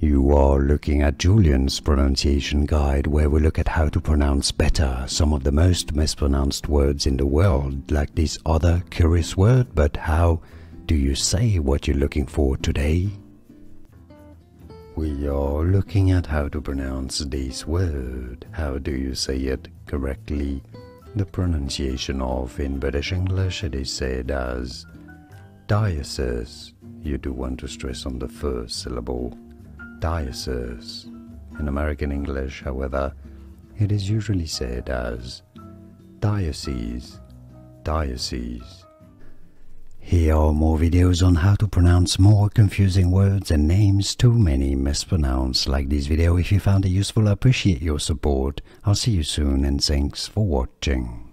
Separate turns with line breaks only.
You are looking at Julian's pronunciation guide, where we look at how to pronounce better some of the most mispronounced words in the world, like this other curious word. But how do you say what you're looking for today? We are looking at how to pronounce this word. How do you say it correctly? The pronunciation of, in British English, it is said as diocese. You do want to stress on the first syllable. Diocese. In American English, however, it is usually said as diocese. Diocese. Here are more videos on how to pronounce more confusing words and names too many mispronounced. Like this video if you found it useful. I appreciate your support. I'll see you soon and thanks for watching.